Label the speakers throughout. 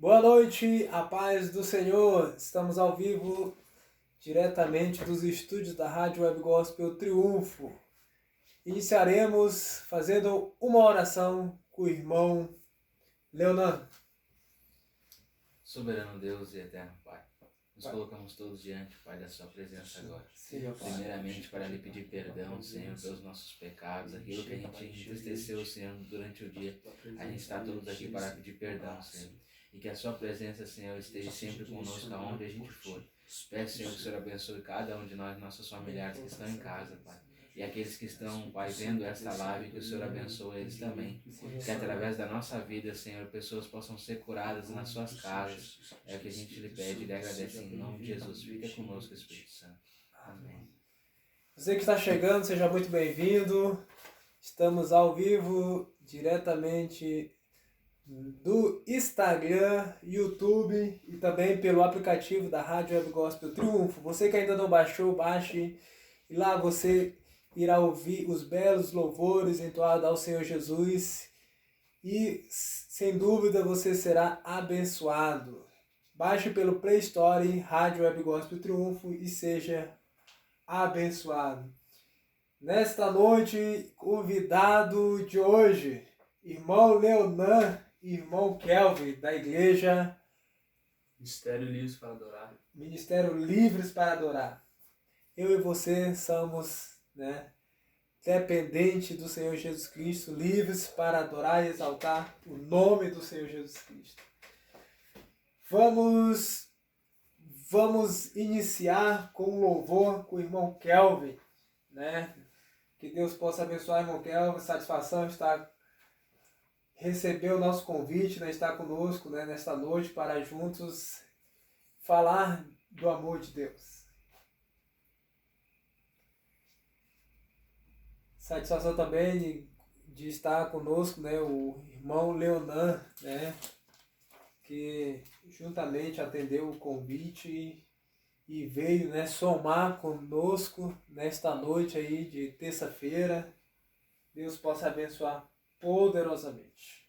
Speaker 1: Boa noite, a paz do Senhor. Estamos ao vivo, diretamente dos estúdios da Rádio Web Gospel Triunfo. Iniciaremos fazendo uma oração com o irmão Leonan.
Speaker 2: Soberano Deus e eterno Pai, nos colocamos todos diante, Pai, da sua presença agora. Primeiramente, para lhe pedir perdão, Senhor, pelos nossos pecados, aquilo que a gente entristeceu, Senhor, durante o dia. A gente está todos aqui para pedir perdão, Senhor. E que a sua presença, Senhor, esteja sempre conosco aonde a gente for. Peço, Senhor, que o Senhor abençoe cada um de nós, nossos familiares que estão em casa, Pai. E aqueles que estão, Pai, vendo esta live, que o Senhor abençoe eles também. Que através da nossa vida, Senhor, pessoas possam ser curadas nas suas casas. É o que a gente lhe pede e lhe agradece em nome de Jesus. Fica conosco, Espírito Santo. Amém.
Speaker 1: Você que está chegando, seja muito bem-vindo. Estamos ao vivo, diretamente do Instagram, YouTube e também pelo aplicativo da Rádio Web Gospel Triunfo. Você que ainda não baixou, baixe. E lá você irá ouvir os belos louvores entoados ao Senhor Jesus e, sem dúvida, você será abençoado. Baixe pelo Play Store, Rádio Web Gospel Triunfo e seja abençoado. Nesta noite, convidado de hoje, irmão Leonan e irmão Kelvin, da igreja
Speaker 3: Ministério Livres para Adorar.
Speaker 1: Ministério Livres para Adorar. Eu e você somos, dependentes do Senhor Jesus Cristo, livres para adorar e exaltar o nome do Senhor Jesus Cristo. Vamos iniciar com um louvor com o irmão Kelvin, Que Deus possa abençoar o irmão Kelvin. Satisfação estar receber o nosso convite, estar conosco, nesta noite para juntos falar do amor de Deus. Satisfação também de estar conosco, o irmão Leonan, que juntamente atendeu o convite e veio, somar conosco nesta noite aí de terça-feira. Deus possa abençoar poderosamente.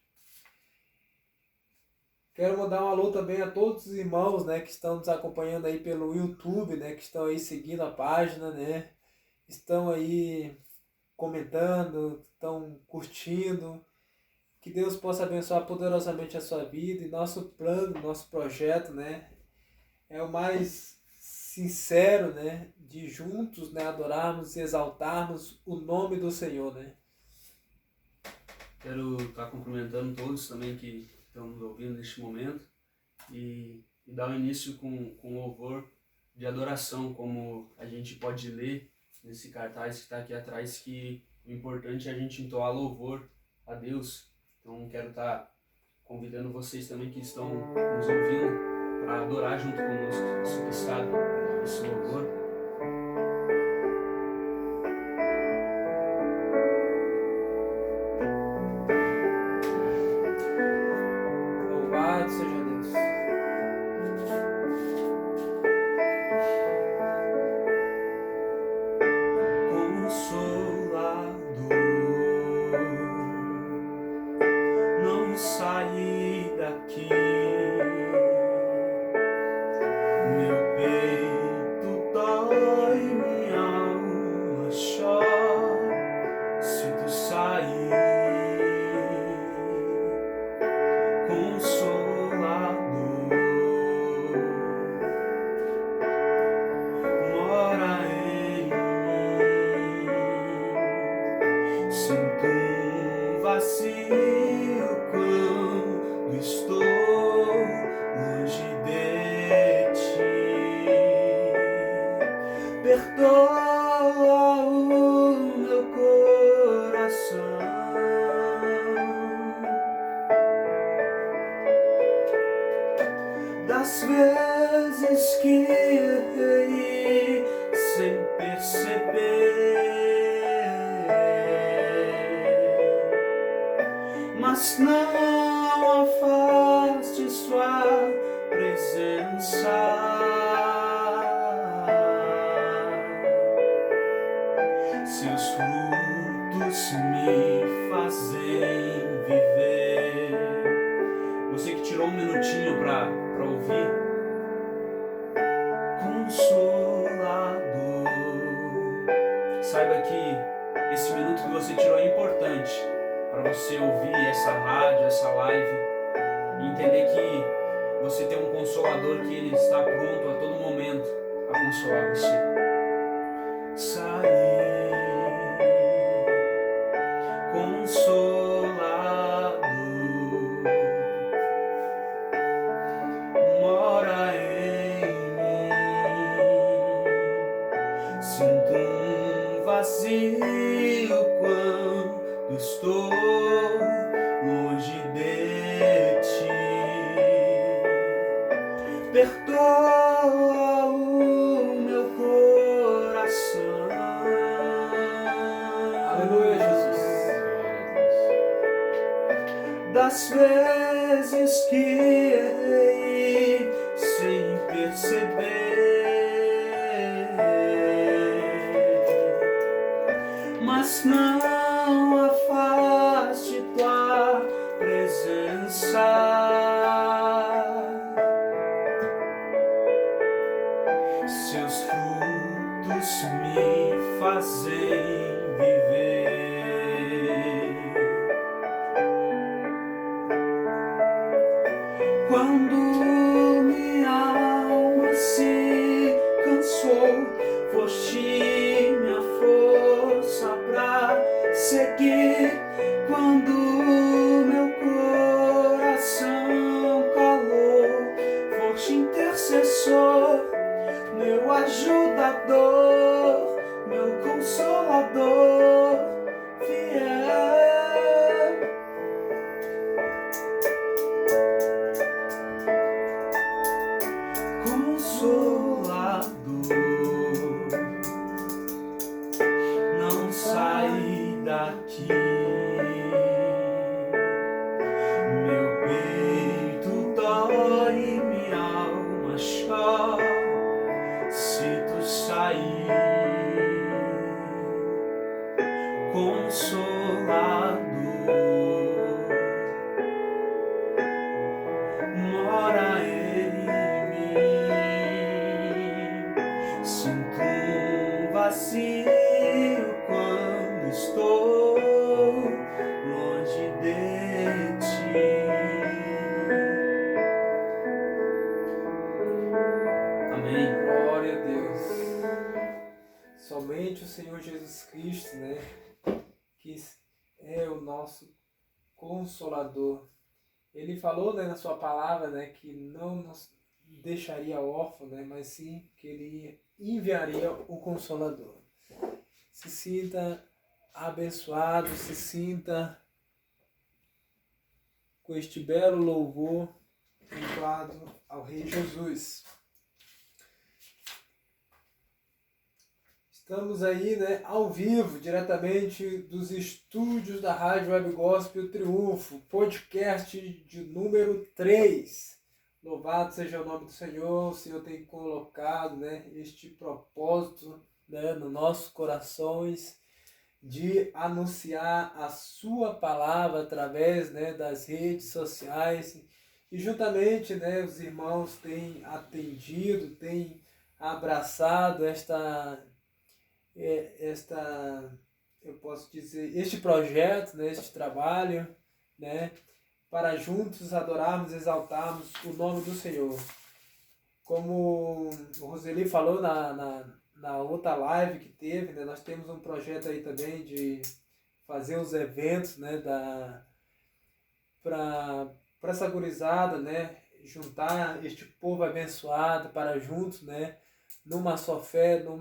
Speaker 1: Quero mandar um alô também a todos os irmãos, que estão nos acompanhando aí pelo YouTube, que estão aí seguindo a página, estão aí comentando, estão curtindo. Que Deus possa abençoar poderosamente a sua vida. E nosso plano, nosso projeto, é o mais sincero, de juntos, adorarmos e exaltarmos o nome do Senhor,
Speaker 3: Quero estar cumprimentando todos também que estão nos ouvindo neste momento e dar o início com louvor de adoração, como a gente pode ler nesse cartaz que está aqui atrás, que o importante é a gente entoar louvor a Deus. Então quero estar convidando vocês também que estão nos ouvindo para adorar junto conosco esse louvor.
Speaker 1: Louvado seja Deus.
Speaker 3: Não saí daqui, meu peito dói, minha alma chora se tu sair. Consolador, mora em mim, sinto um vazio quando estou longe de ti. Perdoa o meu coração das vezes que errei sem perceber. Mas não afaste sua presença. Seus frutos me fazem viver. Você que tirou tirou um minutinho para ouvir, Consolador, saiba que esse minuto que você tirou é importante para você ouvir essa rádio, essa live e entender que você tem um Consolador que ele está pronto a todo momento a consolar você. Sair, Consolador, mora em mim. Sinto um vazio quando estou longe de ti. Perdoa o meu coração.
Speaker 1: Aleluia, Jesus.
Speaker 3: Das vezes que errei sem perceber, mas não afaste tua presença. Seus frutos me fazem viver. Quando minha alma se cansou, foste minha força pra seguir. Quando meu coração calou, foste intercessor, meu ajudador, meu consolador fiel. Consolador, não sai daqui. Meu peito dói, minha alma chora se tu sair. Consolador, mora em mim. Sinto um vazio quando estou longe de ti. Amém.
Speaker 1: Glória a Deus. Somente o Senhor Jesus Cristo, né, que é o nosso Consolador. Ele falou, né, na sua palavra, né, que não nos deixaria órfão, né, mas sim que ele enviaria o Consolador. Se sinta abençoado, se sinta com este belo louvor entoado ao Rei Jesus. Estamos aí, né, ao vivo, diretamente dos estúdios da Rádio Web Gospel Triunfo, podcast de número 3. Louvado seja o nome do Senhor. O Senhor tem colocado, né, este propósito, né, nos nossos corações de anunciar a sua palavra através, né, das redes sociais. E juntamente, né, os irmãos têm atendido, têm abraçado eu posso dizer, este projeto, né, este trabalho, né, para juntos adorarmos, exaltarmos o nome do Senhor. Como o Roseli falou na outra live que teve, né, nós temos um projeto aí também de fazer os eventos, né, para essa gurizada, né, juntar este povo abençoado para juntos, né, numa só fé, num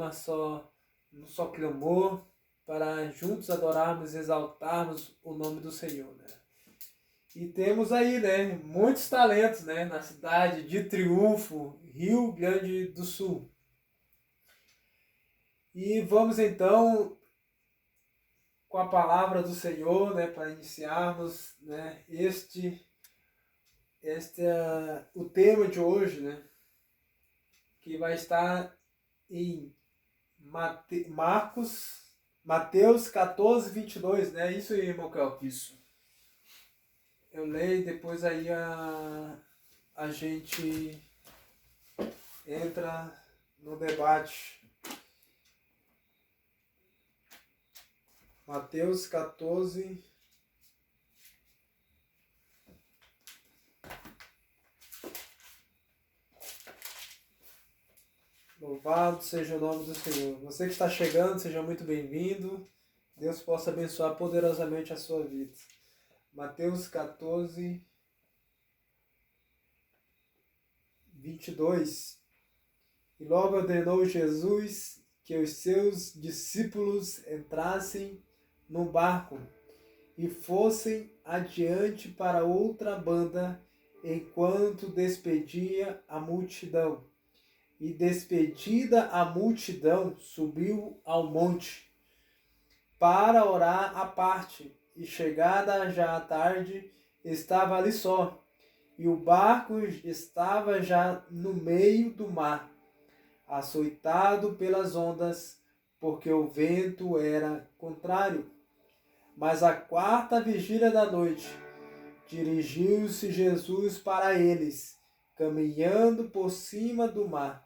Speaker 1: só clamor, para juntos adorarmos e exaltarmos o nome do Senhor, né? E temos aí, né, muitos talentos, né, na cidade de Triunfo, Rio Grande do Sul. E vamos então com a palavra do Senhor, né, para iniciarmos, né, o tema de hoje, né, que vai estar em Mateus 14, 22, né? Isso aí, irmão Cal?
Speaker 3: Isso.
Speaker 1: Eu leio depois aí a gente entra no debate. Mateus 14. Louvado seja o nome do Senhor. Você que está chegando, seja muito bem-vindo. Deus possa abençoar poderosamente a sua vida. Mateus 14, 22. E logo ordenou Jesus que os seus discípulos entrassem no barco e fossem adiante para outra banda, enquanto despedia a multidão. E despedida a multidão, subiu ao monte para orar à parte. E chegada já a tarde, estava ali só, e o barco estava já no meio do mar, açoitado pelas ondas, porque o vento era contrário. Mas à quarta vigília da noite, dirigiu-se Jesus para eles, caminhando por cima do mar.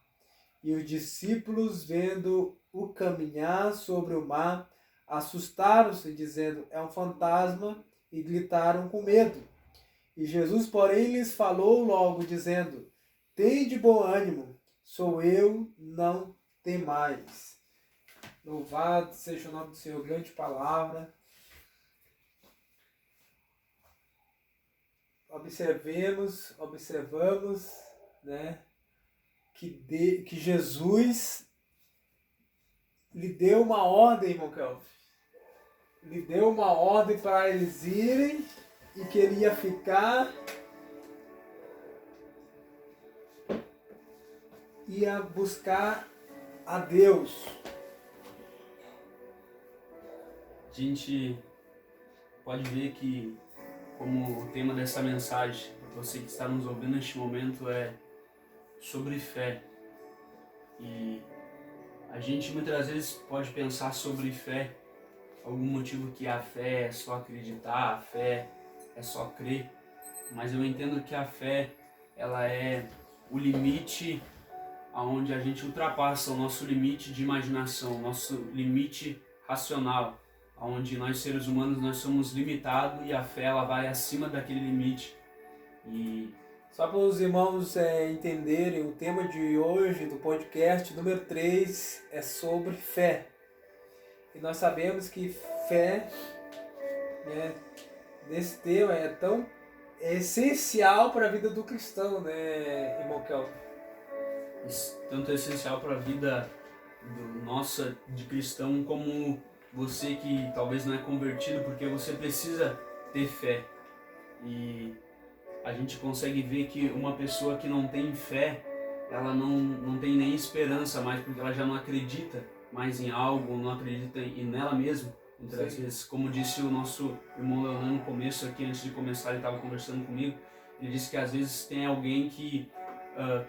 Speaker 1: E os discípulos, vendo-o caminhar sobre o mar, assustaram-se, dizendo: é um fantasma, e gritaram com medo. E Jesus, porém, lhes falou logo, dizendo: tende bom ânimo, sou eu, não temais. Louvado seja o nome do Senhor, grande palavra. Observamos, né, que Jesus lhe deu uma ordem, irmão Kelvin. Lhe deu uma ordem para eles irem e que ele ia ficar, ia buscar a Deus.
Speaker 3: A gente pode ver que, como o tema dessa mensagem, você que está nos ouvindo neste momento, é sobre fé. E a gente muitas vezes pode pensar sobre fé, algum motivo que a fé é só acreditar, a fé é só crer, mas eu entendo que a fé, ela é o limite aonde a gente ultrapassa o nosso limite de imaginação, o nosso limite racional, onde nós seres humanos nós somos limitados, e a fé ela vai acima daquele limite. E
Speaker 1: só para os irmãos entenderem, o tema de hoje do podcast número 3 é sobre fé. E nós sabemos que fé, né, nesse tema é essencial para a vida do cristão, né, irmão Kelvin?
Speaker 3: Tanto é essencial para a vida nossa de cristão, como você que talvez não é convertido, porque você precisa ter fé. E a gente consegue ver que uma pessoa que não tem fé, ela não tem nem esperança mais, porque ela já não acredita mais em algo, não acredita nela mesma. Muitas vezes, como disse o nosso irmão Leonardo no começo aqui, antes de começar, ele estava conversando comigo, ele disse que às vezes tem alguém que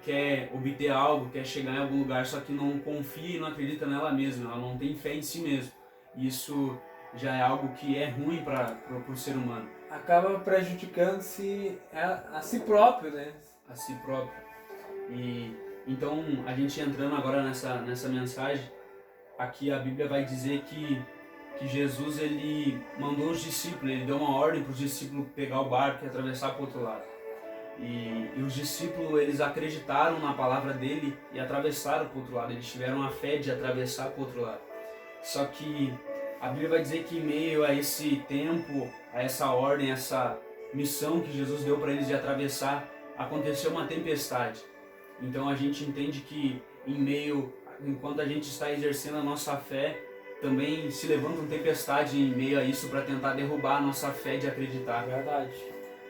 Speaker 3: quer obter algo, quer chegar em algum lugar, só que não confia e não acredita nela mesma, ela não tem fé em si mesma. Isso já é algo que é ruim para o ser humano.
Speaker 1: Acaba prejudicando-se a si próprio, né?
Speaker 3: A si próprio. E então, a gente entrando agora nessa mensagem, aqui a Bíblia vai dizer que Jesus ele mandou os discípulos, ele deu uma ordem para os discípulos pegar o barco e atravessar para o outro lado. E os discípulos, eles acreditaram na palavra dele e atravessaram para o outro lado. Eles tiveram a fé de atravessar para o outro lado. Só que a Bíblia vai dizer que em meio a esse tempo, a essa ordem, essa missão que Jesus deu para eles de atravessar, aconteceu uma tempestade. Então a gente entende que enquanto a gente está exercendo a nossa fé, também se levanta uma tempestade em meio a isso para tentar derrubar a nossa fé de acreditar.
Speaker 1: Verdade.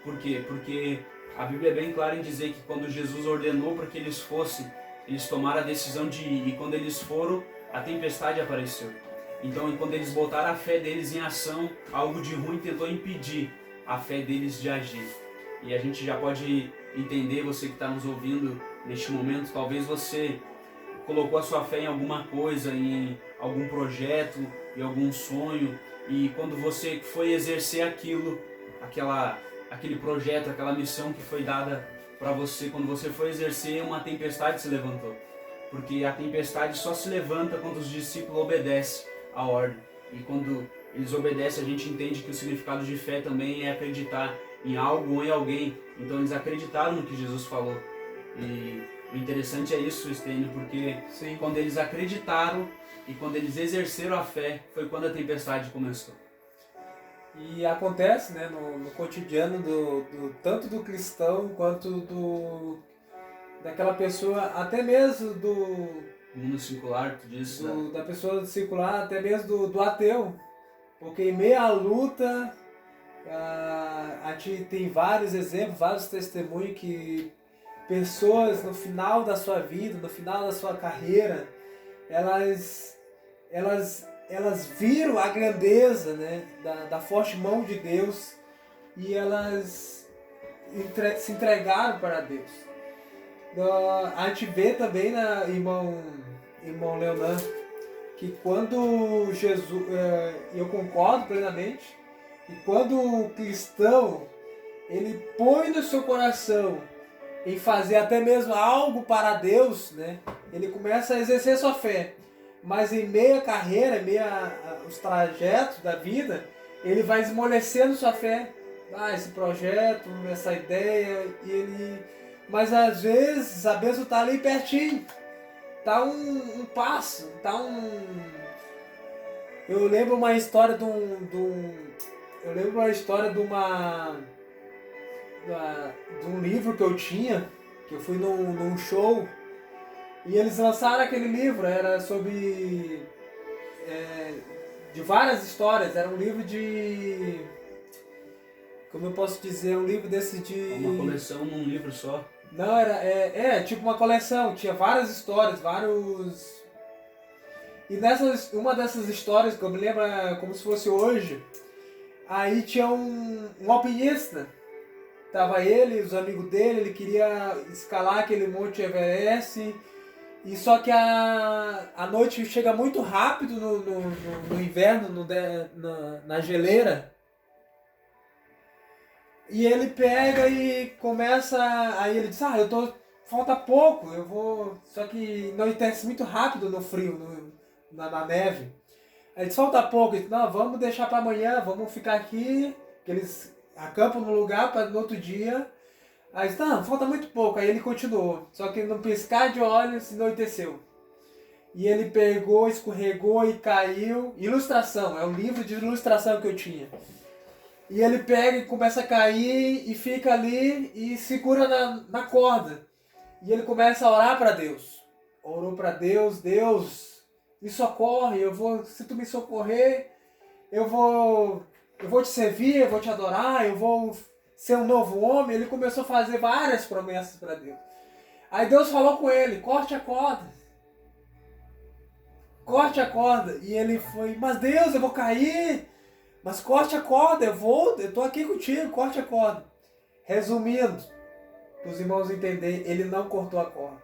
Speaker 3: Por quê? Porque a Bíblia é bem clara em dizer que quando Jesus ordenou para que eles fossem, eles tomaram a decisão de ir. E quando eles foram, a tempestade apareceu. Então, quando eles botaram a fé deles em ação, algo de ruim tentou impedir a fé deles de agir. E a gente já pode entender, você que está nos ouvindo neste momento, talvez você colocou a sua fé em alguma coisa, em algum projeto, em algum sonho, e quando você foi exercer aquele projeto, aquela missão que foi dada para você, quando você for exercer, uma tempestade se levantou. Porque a tempestade só se levanta quando os discípulos obedecem a ordem. E quando eles obedecem, a gente entende que o significado de fé também é acreditar em algo ou em alguém. Então eles acreditaram no que Jesus falou. E o interessante é isso, Estênio, porque
Speaker 1: Sim.
Speaker 3: quando eles acreditaram e quando eles exerceram a fé, foi quando a tempestade começou.
Speaker 1: E acontece, né, no cotidiano tanto do cristão quanto daquela pessoa, até mesmo
Speaker 3: Mundo circular, tu disse,
Speaker 1: da pessoa circular, até mesmo do ateu. Porque em meio à luta, a gente tem vários exemplos, vários testemunhos que pessoas no final da sua vida, no final da sua carreira, elas viram a grandeza, né, da forte mão de Deus e elas se entregaram para Deus. A gente vê também, irmão Leonan, que quando Jesus, eu concordo plenamente, e quando o cristão ele põe no seu coração em fazer até mesmo algo para Deus, né, ele começa a exercer sua fé. Mas em meio à carreira, em meio aos trajetos da vida, ele vai esmorecendo sua fé. Esse projeto, essa ideia, mas às vezes a bênção está ali pertinho. Tá um passo, tá Eu lembro uma história Eu lembro uma história de um livro que eu tinha, que eu fui num show, e eles lançaram aquele livro, era sobre... de várias histórias, era um livro de... Como eu posso dizer, um livro desse de...
Speaker 3: Uma coleção num livro só.
Speaker 1: Não, era tipo uma coleção, tinha várias histórias, vários... E uma dessas histórias, que eu me lembro como se fosse hoje, aí tinha um alpinista, tava ele, os amigos dele, ele queria escalar aquele Monte Everest, e só que a noite chega muito rápido no inverno, na geleira. E ele pega e começa, aí ele diz, falta pouco, eu vou... Só que anoitece muito rápido no frio, na neve. Aí ele diz, falta pouco, ele diz, não, vamos deixar para amanhã, vamos ficar aqui, que eles acampam no lugar para no outro dia. Aí ele diz, não, falta muito pouco, aí ele continuou, só que no piscar de olhos anoiteceu. E ele pegou, escorregou e caiu, ilustração, é um livro de ilustração que eu tinha. E ele pega e começa a cair e fica ali e segura na corda. E ele começa a orar para Deus. Orou para Deus, Deus, me socorre, se tu me socorrer, eu vou te servir, eu vou te adorar, eu vou ser um novo homem. Ele começou a fazer várias promessas para Deus. Aí Deus falou com ele, corte a corda. Corte a corda. E ele foi, mas Deus, eu vou cair. Mas corte a corda, eu tô aqui contigo, corte a corda. Resumindo, para os irmãos entenderem, ele não cortou a corda.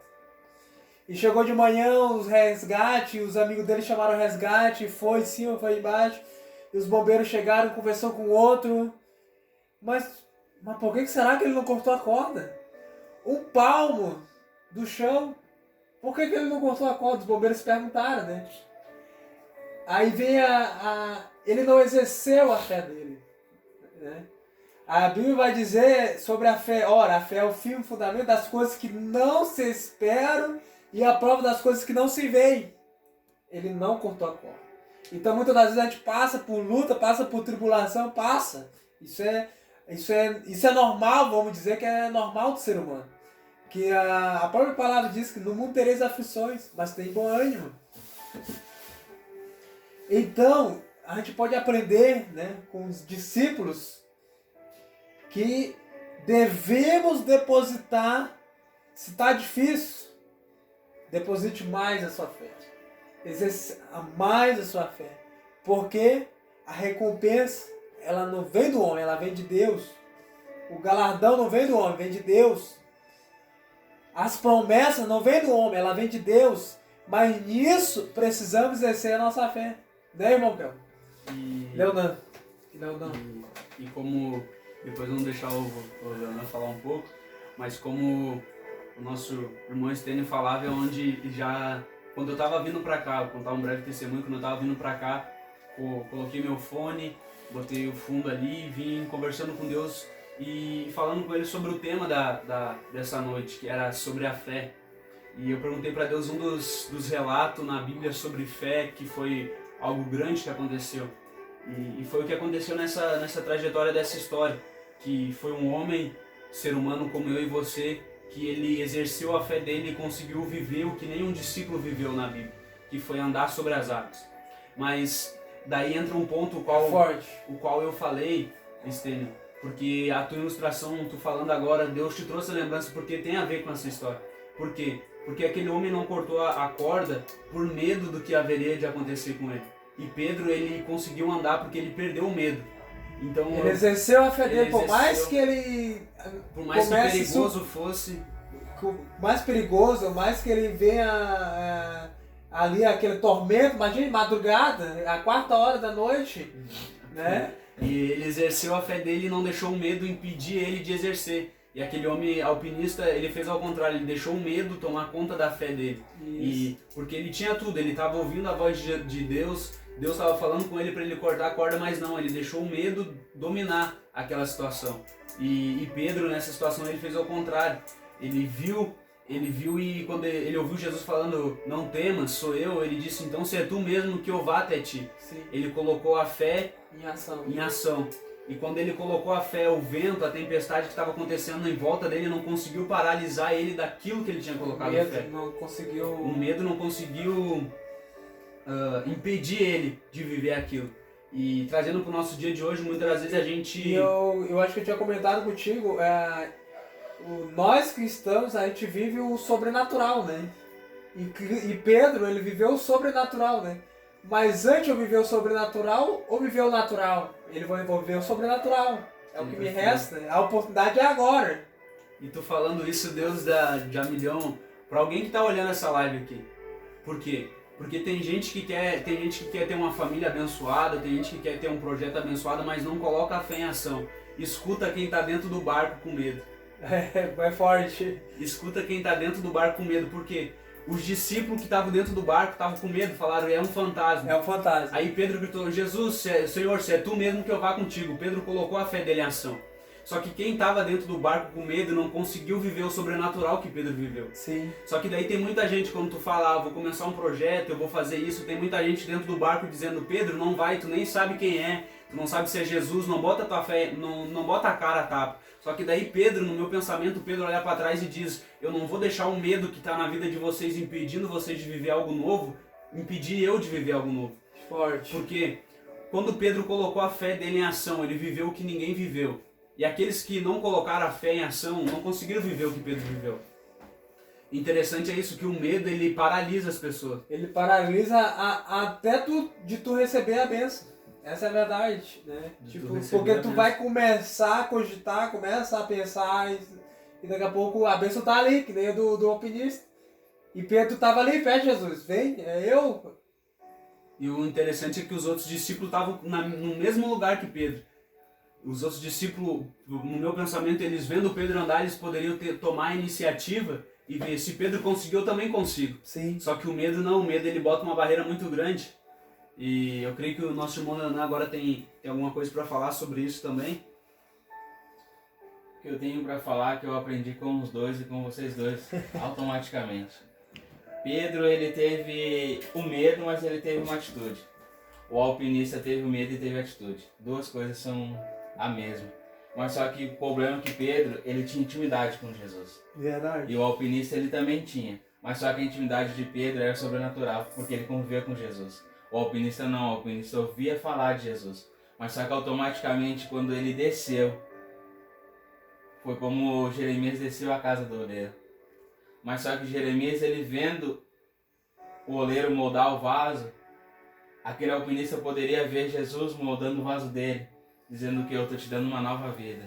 Speaker 1: E chegou de manhã os resgate, os amigos dele chamaram o resgate, foi em cima, foi embaixo. E os bombeiros chegaram, conversou com o outro. Mas por que será que ele não cortou a corda? Um palmo do chão. Por que ele não cortou a corda? Os bombeiros se perguntaram, né? Aí vem ele não exerceu a fé dele, né? A Bíblia vai dizer sobre a fé, ora, a fé é o firme fundamento das coisas que não se esperam e a prova das coisas que não se veem. Ele não cortou a corda. Então muitas das vezes a gente passa por luta, passa por tribulação, passa. Isso é normal, vamos dizer que é normal do ser humano. Que a própria palavra diz que no mundo tereis aflições, mas tem bom ânimo. Então, a gente pode aprender, né, com os discípulos que devemos depositar, se está difícil, deposite mais a sua fé. Exerça mais a sua fé. Porque a recompensa, ela não vem do homem, ela vem de Deus. O galardão não vem do homem, vem de Deus. As promessas não vêm do homem, ela vem de Deus. Mas nisso precisamos exercer a nossa fé. Né, irmão Pel? Leonan.
Speaker 3: E como, depois vamos deixar o Leonan falar um pouco, mas como o nosso irmão Estênio falava, é onde já, quando eu estava vindo para cá, vou contar um breve testemunho, quando eu estava vindo para cá, coloquei meu fone, botei o fundo ali, vim conversando com Deus e falando com ele sobre o tema dessa noite, que era sobre a fé. E eu perguntei para Deus um dos relatos na Bíblia sobre fé, que foi algo grande que aconteceu. E foi o que aconteceu nessa trajetória dessa história, que foi um homem, ser humano como eu e você, que ele exerceu a fé dele e conseguiu viver o que nenhum discípulo viveu na Bíblia, que foi andar sobre as águas. Mas daí entra um ponto o qual eu falei, Estênio, porque a tua ilustração, tu falando agora, Deus te trouxe a lembrança porque tem a ver com essa história. Por quê? Porque aquele homem não cortou a corda por medo do que haveria de acontecer com ele. E Pedro, ele conseguiu andar porque ele perdeu o medo. Então,
Speaker 1: ele exerceu a fé dele, por mais que ele...
Speaker 3: Por mais que perigoso fosse...
Speaker 1: Mais perigoso, mais que ele venha ali aquele tormento, imagina, madrugada, a 4h da noite, né?
Speaker 3: E ele exerceu a fé dele e não deixou o medo impedir ele de exercer. E aquele homem alpinista, ele fez ao contrário, ele deixou o medo tomar conta da fé dele. E porque ele tinha tudo, ele estava ouvindo a voz de Deus, Deus estava falando com ele para ele cortar a corda, mas não, ele deixou o medo dominar aquela situação. E Pedro, nessa situação, ele fez ao contrário. Ele viu e quando ele ouviu Jesus falando, não temas, sou eu, ele disse, então se é tu mesmo que eu vá até ti.
Speaker 1: Sim.
Speaker 3: Ele colocou a fé
Speaker 1: em ação.
Speaker 3: E quando ele colocou a fé, o vento, a tempestade que estava acontecendo em volta dele não conseguiu paralisar ele daquilo que ele tinha colocado a fé. O medo não conseguiu impedir ele de viver aquilo. E trazendo para o nosso dia de hoje, muitas das vezes a gente...
Speaker 1: Eu acho que eu tinha comentado contigo, nós cristãos, a gente vive o sobrenatural, né? E Pedro, ele viveu o sobrenatural, né? Mas antes eu viver o sobrenatural ou viver o natural? Ele vai envolver o sobrenatural. É o que me resta. A oportunidade é agora.
Speaker 3: E tu falando isso, Deus já me deu para alguém que tá olhando essa live aqui. Por quê? Porque tem gente que quer ter uma família abençoada, tem gente que quer ter um projeto abençoado, mas não coloca a fé em ação. Escuta quem tá dentro do barco com medo.
Speaker 1: É forte.
Speaker 3: Escuta quem tá dentro do barco com medo. Por quê? Os discípulos que estavam dentro do barco estavam com medo, falaram, é um fantasma.
Speaker 1: É um fantasma.
Speaker 3: Aí Pedro gritou, Jesus, Senhor, se é tu mesmo que eu vá contigo. Pedro colocou a fé dele em ação. Só que quem estava dentro do barco com medo não conseguiu viver o sobrenatural que Pedro viveu.
Speaker 1: Sim.
Speaker 3: Só que daí tem muita gente, quando tu fala, vou começar um projeto, eu vou fazer isso, tem muita gente dentro do barco dizendo, Pedro, não vai, tu nem sabe quem é, tu não sabe se é Jesus, não bota tua fé, não bota a cara a tapa. Só que daí Pedro, no meu pensamento, Pedro olha para trás e diz, eu não vou deixar o medo que está na vida de vocês impedindo vocês de viver algo novo, impedir eu de viver algo novo.
Speaker 1: Forte.
Speaker 3: Porque quando Pedro colocou a fé dele em ação, ele viveu o que ninguém viveu. E aqueles que não colocaram a fé em ação não conseguiram viver o que Pedro viveu. Interessante é isso, que o medo ele paralisa as pessoas.
Speaker 1: Ele paralisa até de tu receber a bênção. Essa é a verdade, né? Porque tu vai começar a cogitar, começa a pensar e daqui a pouco a bênção tá ali, que nem a do alpinista. E Pedro tava ali, perto de Jesus, vem, é eu.
Speaker 3: E o interessante é que os outros discípulos estavam no mesmo lugar que Pedro. Os outros discípulos, no meu pensamento, eles vendo Pedro andar, eles poderiam tomar a iniciativa e ver se Pedro conseguiu, eu também consigo.
Speaker 1: Sim.
Speaker 3: Só que o medo não, o medo ele bota uma barreira muito grande. E eu creio que o nosso irmão Nanan agora tem alguma coisa para falar sobre isso também.
Speaker 2: O que eu tenho para falar que eu aprendi com os dois e com vocês dois, automaticamente. Pedro, ele teve o medo, mas ele teve uma atitude. O alpinista teve o medo e teve a atitude. Duas coisas são a mesma. Mas só que o problema é que Pedro, ele tinha intimidade com Jesus.
Speaker 1: Verdade.
Speaker 2: E o alpinista, ele também tinha. Mas só que a intimidade de Pedro era sobrenatural, porque ele convivia com Jesus. O alpinista não, o alpinista ouvia falar de Jesus. Mas só que automaticamente, quando ele desceu, foi como Jeremias desceu à casa do oleiro. Mas só que Jeremias, ele vendo o oleiro moldar o vaso, aquele alpinista poderia ver Jesus moldando o vaso dele, dizendo que eu estou te dando uma nova vida.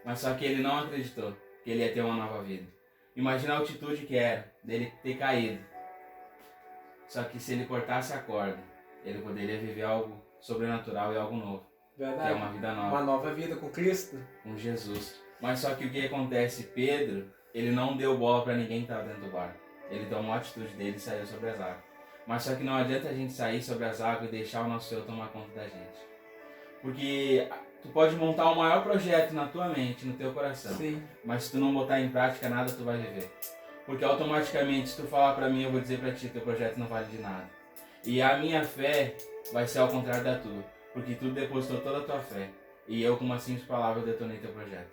Speaker 2: Mas só que ele não acreditou que ele ia ter uma nova vida. Imagina a altitude que era, dele ter caído. Só que se ele cortasse a corda, ele poderia viver algo sobrenatural e algo novo.
Speaker 1: Verdade.
Speaker 2: Que é uma vida nova.
Speaker 1: Uma nova vida com Cristo.
Speaker 2: Com Jesus. Mas só que o que acontece, Pedro, ele não deu bola para ninguém que estava dentro do barco. Ele tomou a atitude dele e saiu sobre as águas. Mas só que não adianta a gente sair sobre as águas e deixar o nosso eu tomar conta da gente. Porque tu pode montar o maior projeto na tua mente, no teu coração.
Speaker 1: Sim.
Speaker 2: Mas se tu não botar em prática nada, tu vai viver. Porque automaticamente, se tu falar pra mim, eu vou dizer pra ti, teu projeto não vale de nada. E a minha fé vai ser ao contrário da tua. Porque tu depositou toda a tua fé. E eu, com uma simples palavra, eu detonei teu projeto.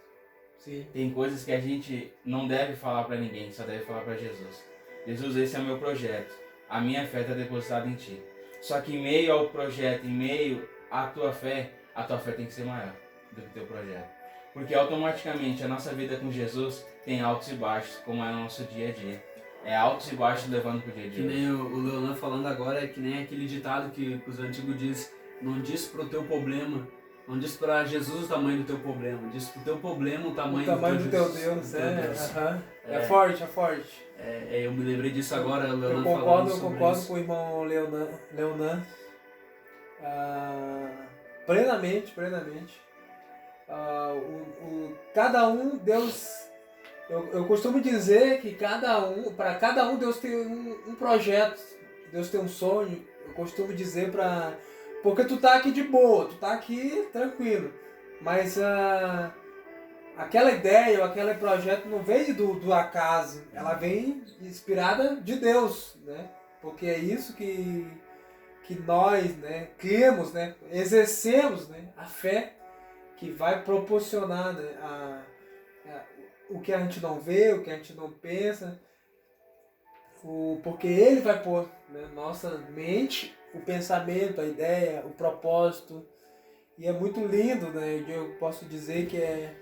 Speaker 1: Sim.
Speaker 2: Tem coisas que a gente não deve falar pra ninguém, só deve falar pra Jesus. Jesus, esse é o meu projeto. A minha fé está depositada em ti. Só que em meio ao projeto, em meio à tua fé tem que ser maior do que o teu projeto. Porque automaticamente a nossa vida com Jesus tem altos e baixos, como é o nosso dia a dia. É altos e baixos levando pro dia a dia.
Speaker 3: Que nem o Leonan falando agora, é que nem aquele ditado que os antigos dizem: não diz pro teu problema, não diz pra Jesus o tamanho do teu problema, diz pro teu problema o tamanho
Speaker 1: do teu Deus. É forte, é forte.
Speaker 3: Eu me lembrei disso agora, o Leonan
Speaker 1: Eu concordo com o irmão Leonan. Plenamente. Cada um, Deus... Eu costumo dizer que para cada um Deus tem um projeto, Deus tem um sonho. Eu costumo dizer porque tu tá aqui de boa, tu tá aqui tranquilo, mas aquela ideia ou aquele projeto não vem do acaso, ela vem inspirada de Deus, né? Porque é isso que nós, né, criamos, né, exercemos, né, a fé que vai proporcionar, né, o que a gente não vê, o que a gente não pensa, porque Ele vai pôr, né, nossa mente, o pensamento, a ideia, o propósito, e é muito lindo, né, eu posso dizer que é...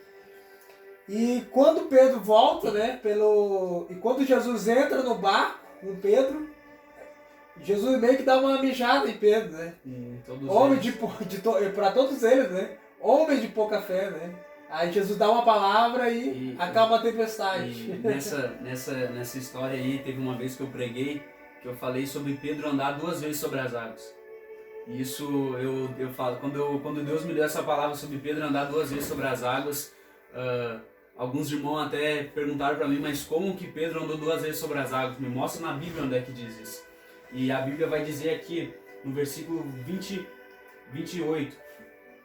Speaker 1: E quando Pedro volta, né, e quando Jesus entra no barco com Pedro, Jesus meio que dá uma mijada em Pedro, né? Homem para todos eles, né? Homem de pouca fé, né? Aí Jesus dá uma palavra e acalma a tempestade.
Speaker 3: E nessa história aí, teve uma vez que eu preguei, que eu falei sobre Pedro andar 2 vezes sobre as águas. E isso eu falo, quando Deus me deu essa palavra sobre Pedro andar 2 vezes sobre as águas, alguns irmãos até perguntaram para mim, mas como que Pedro andou 2 vezes sobre as águas? Me mostra na Bíblia onde é que diz isso. E a Bíblia vai dizer aqui, no versículo 28,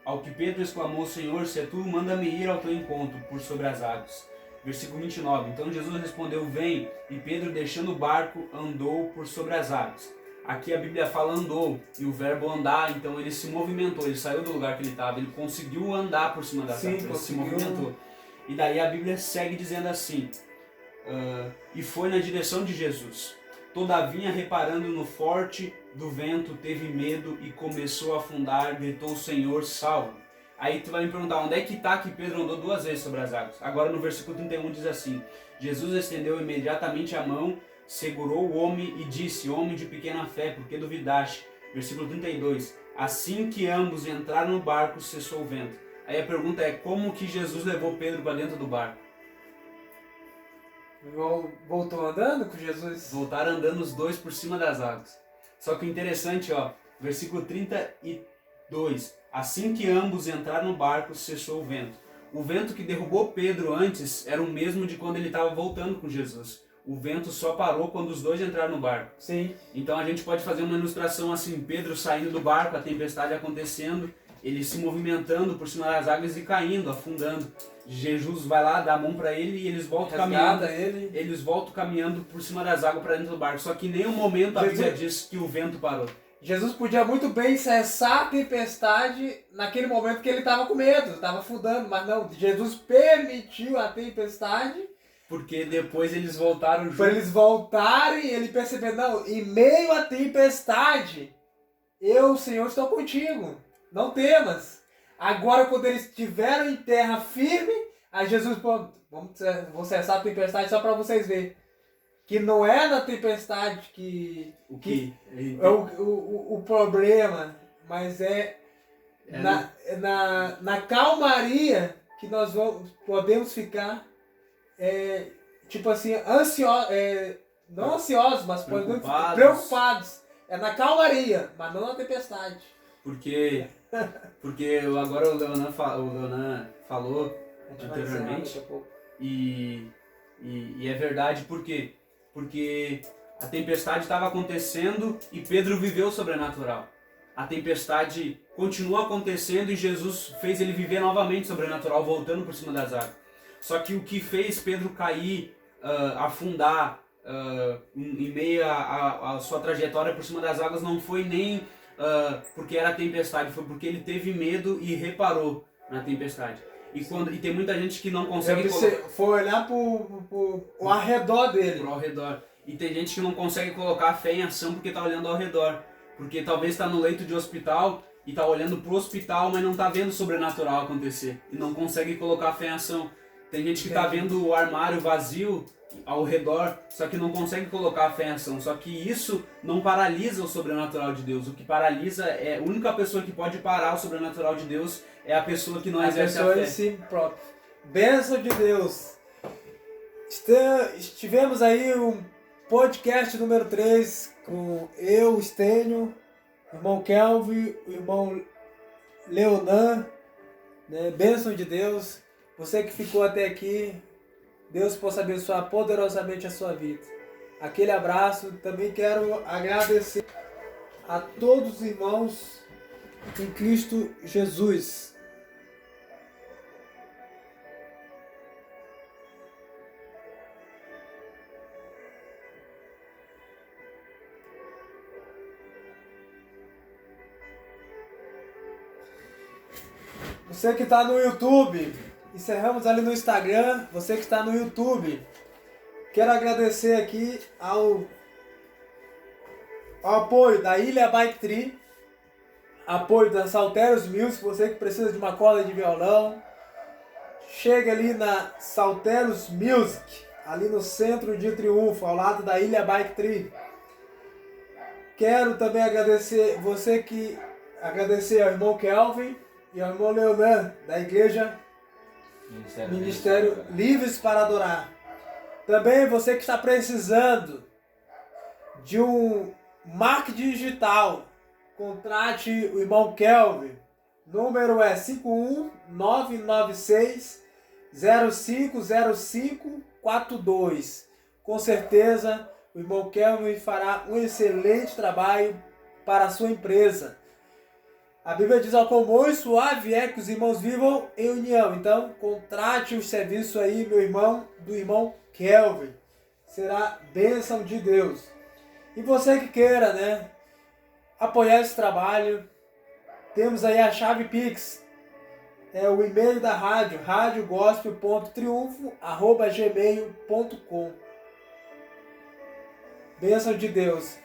Speaker 3: ao que Pedro exclamou: Senhor, se é tu, manda-me ir ao teu encontro por sobre as águas. Versículo 29, então Jesus respondeu: vem, e Pedro, deixando o barco, andou por sobre as águas. Aqui a Bíblia fala andou, e o verbo andar, então ele se movimentou, ele saiu do lugar que ele estava, ele conseguiu andar por cima das águas, ele se movimentou. E daí a Bíblia segue dizendo assim, e foi na direção de Jesus. Todavia, reparando no forte do vento, teve medo e começou a afundar, gritou: Senhor, salva. Aí tu vai me perguntar, onde é que está que Pedro andou 2 vezes sobre as águas? Agora no versículo 31 diz assim, Jesus estendeu imediatamente a mão, segurou o homem e disse: homem de pequena fé, por que duvidaste? Versículo 32, assim que ambos entraram no barco, cessou o vento. Aí a pergunta é, como que Jesus levou Pedro para dentro do barco?
Speaker 1: Voltou andando com Jesus?
Speaker 3: Voltaram andando os dois por cima das águas. Só que o interessante, versículo 32. Assim que ambos entraram no barco, cessou o vento. O vento que derrubou Pedro antes era o mesmo de quando ele estava voltando com Jesus. O vento só parou quando os dois entraram no barco.
Speaker 1: Sim.
Speaker 3: Então a gente pode fazer uma ilustração assim, Pedro saindo do barco, a tempestade acontecendo, ele se movimentando por cima das águas e caindo, afundando. Jesus vai lá, dá a mão para ele e eles voltam caminhando. Eles voltam caminhando por cima das águas para dentro do barco. Só que em nenhum momento a Bíblia diz que o vento parou.
Speaker 1: Jesus podia muito bem cessar a tempestade naquele momento que ele estava com medo, estava afundando, mas não, Jesus permitiu a tempestade.
Speaker 3: Porque depois eles voltaram juntos.
Speaker 1: Para eles voltarem e ele perceber, não, em meio à tempestade, eu, Senhor, estou contigo, não temas. Agora, quando eles estiveram em terra firme, aí Jesus, vou cessar a tempestade só para vocês verem. Que não é na tempestade que é o problema, mas na calmaria que nós podemos ficar, tipo assim, não ansiosos, mas preocupados. É na calmaria, mas não na tempestade.
Speaker 3: Porque agora o Leonan falou anteriormente. E é verdade, por quê? Porque a tempestade estava acontecendo e Pedro viveu o sobrenatural. A tempestade continua acontecendo e Jesus fez ele viver novamente o sobrenatural, voltando por cima das águas. Só que o que fez Pedro cair, afundar em meio à sua trajetória por cima das águas não foi nem porque era tempestade, foi porque ele teve medo e reparou na tempestade. E tem muita gente que não consegue
Speaker 1: foi olhar pro arredor dele.
Speaker 3: Pro ao redor. E tem gente que não consegue colocar a fé em ação porque está olhando ao redor. Porque talvez está no leito de hospital e está olhando pro hospital, mas não está vendo o sobrenatural acontecer. E não consegue colocar a fé em ação. Tem gente que está vendo o armário vazio ao redor, só que não consegue colocar a fé em ação. Só que isso não paralisa o sobrenatural de Deus. O que paralisa a única pessoa que pode parar o sobrenatural de Deus é a pessoa que não exerce a fé.
Speaker 1: Em si próprio. Bênção de Deus. Estivemos aí um podcast número 3 com eu, Estênio, o irmão Kelvin, o irmão Leonan, né? Bênção de Deus. Você que ficou até aqui, Deus possa abençoar poderosamente a sua vida. Aquele abraço. Também quero agradecer a todos os irmãos em Cristo Jesus. Você que está no YouTube, encerramos ali no Instagram. Você que está no YouTube, quero agradecer aqui ao apoio da Ilha Bike Tree, apoio da Salterios Music. Você que precisa de uma corda de violão, chega ali na Salterios Music, ali no centro de Triunfo, ao lado da Ilha Bike Tree. Quero também agradecer ao irmão Kelvin e ao irmão Leonan, da igreja Ministério Livres para Adorar. Também você que está precisando de um marketing digital, contrate o irmão Kelvin. Número é 51996050542. Com certeza o irmão Kelvin fará um excelente trabalho para a sua empresa. A Bíblia diz: ao comum e suave é que os irmãos vivam em união. Então, contrate o serviço aí, meu irmão, do irmão Kelvin. Será bênção de Deus. E você que queira, né, apoiar esse trabalho, temos aí a chave Pix. É o e-mail da rádio, radiogospel.triunfo@gmail.com. Bênção de Deus.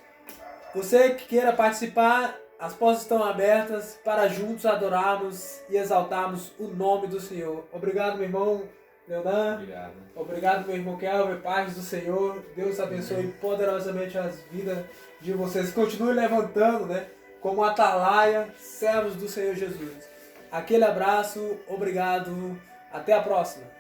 Speaker 1: Você que queira participar, as portas estão abertas para juntos adorarmos e exaltarmos o nome do Senhor. Obrigado, meu irmão Leonan.
Speaker 2: Obrigado.
Speaker 1: Obrigado, meu irmão Kelvin. Paz do Senhor. Deus abençoe poderosamente as vidas de vocês. Continue levantando, né, como atalaia, servos do Senhor Jesus. Aquele abraço. Obrigado. Até a próxima.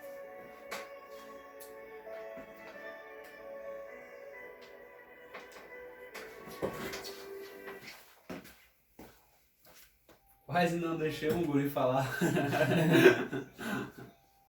Speaker 3: Quase não deixei o guri falar.